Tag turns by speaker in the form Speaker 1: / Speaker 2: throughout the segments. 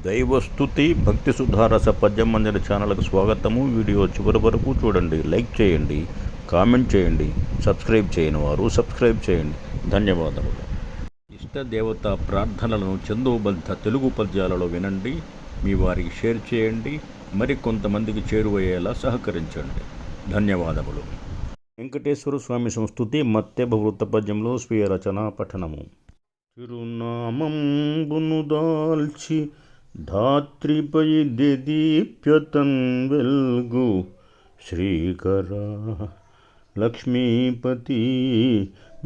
Speaker 1: దైవస్తుతి భక్తి సుధారస పద్యం మందిర ఛానల్కు స్వాగతము. వీడియో చివరి వరకు చూడండి, లైక్ చేయండి, కామెంట్ చేయండి. సబ్స్క్రైబ్ చేయని వారు సబ్స్క్రైబ్ చేయండి. ధన్యవాదములు. ఇష్టదేవత ప్రార్థనలను చందోబద్ధ తెలుగు పద్యాలలో వినండి. మీ వారికి షేర్ చేయండి. మరికొంతమందికి చేరువయ్యేలా సహకరించండి. ధన్యవాదములు. వెంకటేశ్వర స్వామి సంస్తుతి మత్తెభ వృత్త పద్యంలో స్వీయ రచన పఠనము. తిరునామంబును దాల్చి ధాత్రిపై దీప్యతం వెల్గు శ్రీకర లక్ష్మీపతి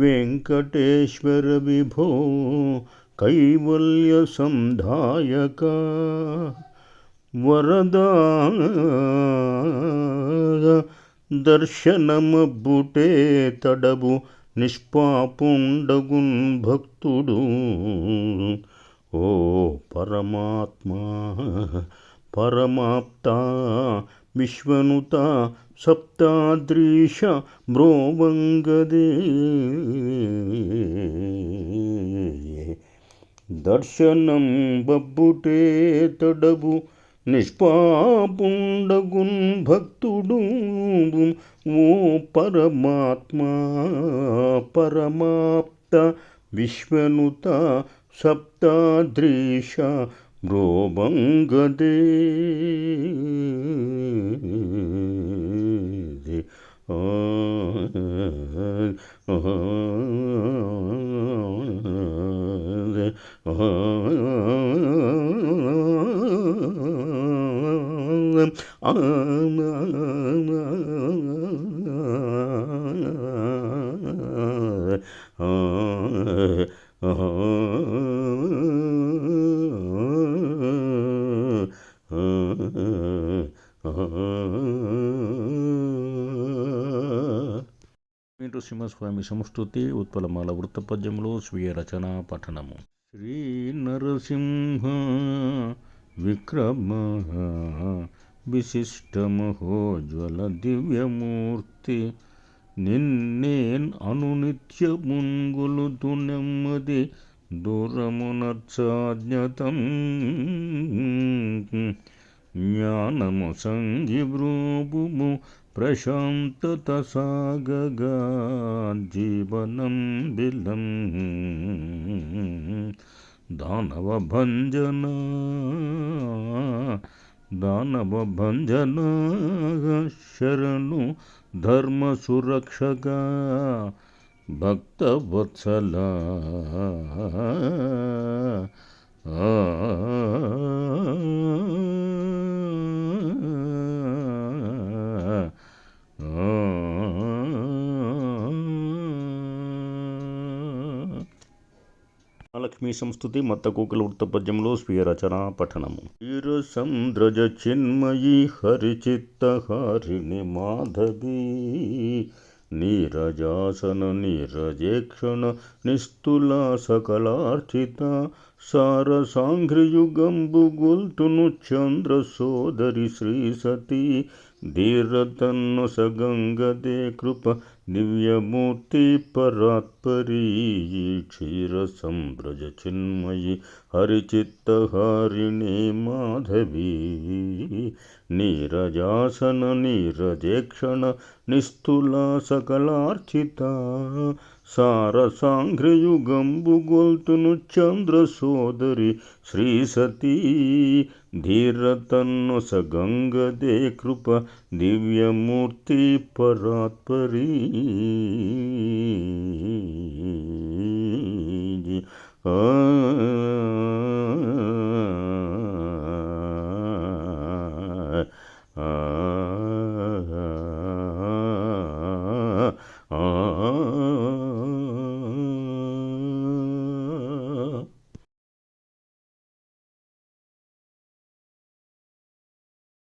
Speaker 1: వెంకటేశ్వర విభో కైవల్య సంధాయక వరదా దర్శనమబ్బుటే తడబు నిష్పాపుండగున్ భక్తుడు. ఓ పరమాత్మా పరమాప్త విశ్వనుత సప్తాద్రీశ మ్రోవంగదే దర్శనం బబ్బుటే తడబు నిష్పాపుండగున్ భక్తుడు. ఓ పరమాత్మా పరమాప్త విశ్వనుత సప్తాద్రీశ మ్రోవంగదే నరసింహస్వామి సంస్తుతి ఉత్పలమాల వృత్తపద్యములో స్వీయ రచన పఠనము. శ్రీ నరసింహ విక్రమ విశిష్టమహోజ్వల దివ్యమూర్తి నిన్నేన్ అనునిత్యముంగులుతు నెమ్మది దూరమునర్చాజ్ఞతం జ్ఞానము సంగిబ్రూపుము ప్రశాంతత సాగగా జీవనం బిలం దానవ భంజన శరణు ధర్మ సురక్షక భక్తవత్సల లక్ష్మీ సంస్తుతి మత్తకూకల వృత్తపద్యంలో స్వీయ రచన పఠనము. క్షీరసంద్రజ చిన్మయీ హరిచిత్తహారిణి మాధవీ నీరజాసన నీరజేక్షణ నిస్తులా సకలార్చిత సారసాంఘ్రియుగంబు గొల్తును చంద్ర సోదరి శ్రీ సతీ ధీరతన్ను సగంగదే కృప దివ్యమూర్తి పరాత్పరీ క్షీర సంబ్రజ చిన్మయి హరిచిత్తహారిణి మాధవీ నీరజాసన నీరజేక్షణ నిస్తులా సకలార్చిత సారసాంఘ్రియుగంబు గొల్తును చంద్ర సోదరి శ్రీ సతీ ధీరతన్ను సగంగదే కృప దివ్యమూర్తి పరాత్పరీ